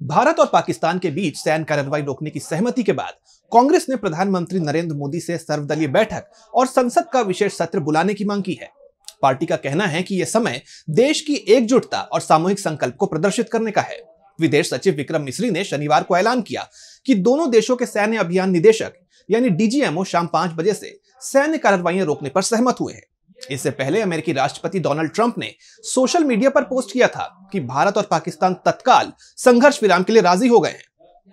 भारत और पाकिस्तान के बीच सैन्य कार्रवाई रोकने की सहमति के बाद कांग्रेस ने प्रधानमंत्री नरेंद्र मोदी से सर्वदलीय बैठक और संसद का विशेष सत्र बुलाने की मांग की है। पार्टी का कहना है कि यह समय देश की एकजुटता और सामूहिक संकल्प को प्रदर्शित करने का है। विदेश सचिव विक्रम मिस्री ने शनिवार को ऐलान किया कि दोनों देशों के सैन्य अभियान निदेशक यानी डीजीएमओ शाम 5 बजे से सैन्य कार्रवाइयां रोकने पर सहमत हुए हैं। इससे पहले अमेरिकी राष्ट्रपति डोनाल्ड ट्रंप ने सोशल मीडिया पर पोस्ट किया था कि भारत और पाकिस्तान तत्काल संघर्ष विराम के लिए राजी हो गए हैं।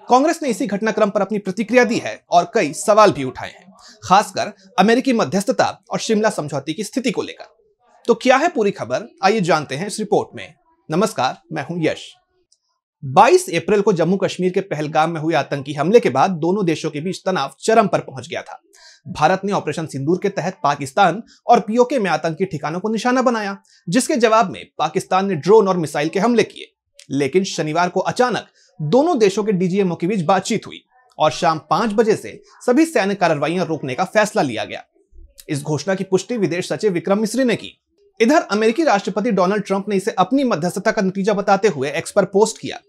कांग्रेस ने इसी घटनाक्रम पर अपनी प्रतिक्रिया दी है और कई सवाल भी उठाए हैं, खासकर अमेरिकी मध्यस्थता और शिमला समझौते की स्थिति को लेकर। तो क्या है पूरी खबर, आइए जानते हैं इस रिपोर्ट में। नमस्कार, मैं हूं यश। 22 अप्रैल को जम्मू कश्मीर के पहलगाम में हुए आतंकी हमले के बाद दोनों देशों के बीच तनाव चरम पर पहुंच गया था। भारत ने ऑपरेशन सिंदूर के तहत पाकिस्तान और पीओके में आतंकी ठिकानों को निशाना बनाया, जिसके जवाब में पाकिस्तान ने ड्रोन और मिसाइल के हमले किए। लेकिन शनिवार को अचानक दोनों देशों के डीजीएमओ के बीच बातचीत हुई और शाम 5 बजे से सभी सैन्य कार्रवाइयां रोकने का फैसला लिया गया। इस घोषणा की पुष्टि विदेश सचिव विक्रम मिस्री ने की। इधर अमेरिकी राष्ट्रपति डोनाल्ड ट्रंप ने इसे अपनी मध्यस्थता का नतीजा बताते हुए एक्स पर पोस्ट किया।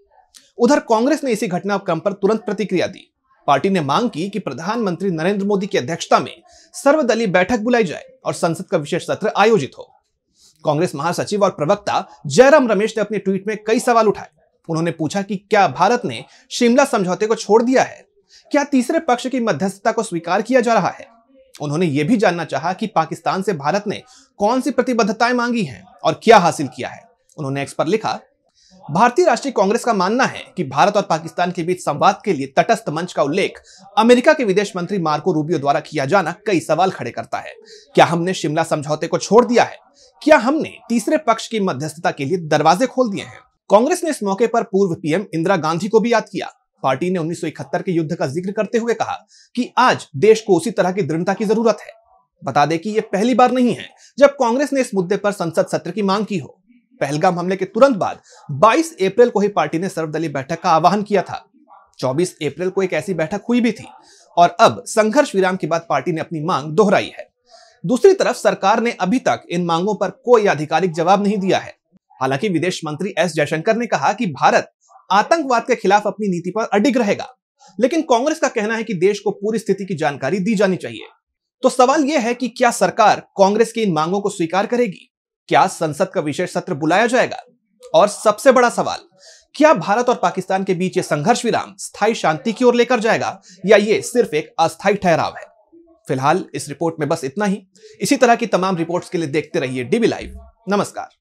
उधर कांग्रेस ने इसी घटनाक्रम पर तुरंत प्रतिक्रिया दी। पार्टी ने मांग की कि प्रधानमंत्री नरेंद्र मोदी की अध्यक्षता में सर्वदलीय बैठक बुलाई जाए और संसद का विशेष सत्र आयोजित हो। कांग्रेस महासचिव और प्रवक्ता जयराम रमेश ने अपने ट्वीट में कई सवाल उठाए। उन्होंने पूछा कि क्या भारत ने शिमला समझौते को छोड़ दिया है? क्या तीसरे पक्ष की मध्यस्थता को स्वीकार किया जा रहा है? उन्होंने यह भी जानना चाहा कि पाकिस्तान से भारत ने कौन सी प्रतिबद्धताएं मांगी हैं और क्या हासिल किया है। उन्होंने एक्स पर लिखा, भारतीय राष्ट्रीय कांग्रेस का मानना है कि भारत और पाकिस्तान के बीच संवाद के लिए तटस्थ मंच का उल्लेख अमेरिका के विदेश मंत्री मार्को रूबियो द्वारा किया जाना कई सवाल खड़े करता है। क्या हमने शिमला समझौते को छोड़ दिया है? क्या हमने तीसरे पक्ष की मध्यस्थता के लिए दरवाजे खोल दिए हैं? कांग्रेस ने इस मौके पर पूर्व पीएम इंदिरा गांधी को भी याद किया। पार्टी ने 1971 के युद्ध का जिक्र करते हुए कहा कि आज देश को उसी तरह की दृढ़ता की जरूरत है। बता दें कि यह पहली बार नहीं है जब कांग्रेस ने इस मुद्दे पर संसद सत्र की मांग की हो। पहलगाम हमले के तुरंत बाद 22 अप्रैल को ही पार्टी ने सर्वदलीय बैठक का आह्वान किया था। 24 अप्रैल को एक ऐसी बैठक हुई भी थी और अब संघर्ष विराम के बाद पार्टी ने अपनी मांग दोहराई है। दूसरी तरफ सरकार ने अभी तक इन मांगों पर कोई आधिकारिक जवाब नहीं दिया है। हालांकि विदेश मंत्री एस जयशंकर ने कहा कि भारत आतंकवाद के खिलाफ अपनी नीति पर अडिग रहेगा, लेकिन कांग्रेस का कहना है कि देश को पूरी स्थिति की जानकारी दी जानी चाहिए। तो सवाल यह है कि क्या सरकार कांग्रेस की इन मांगों को स्वीकार करेगी? क्या संसद का विशेष सत्र बुलाया जाएगा? और सबसे बड़ा सवाल, क्या भारत और पाकिस्तान के बीच ये संघर्ष विराम स्थायी शांति की ओर लेकर जाएगा या ये सिर्फ एक अस्थायी ठहराव है? फिलहाल इस रिपोर्ट में बस इतना ही। इसी तरह की तमाम रिपोर्ट्स के लिए देखते रहिए डीबी लाइव। नमस्कार।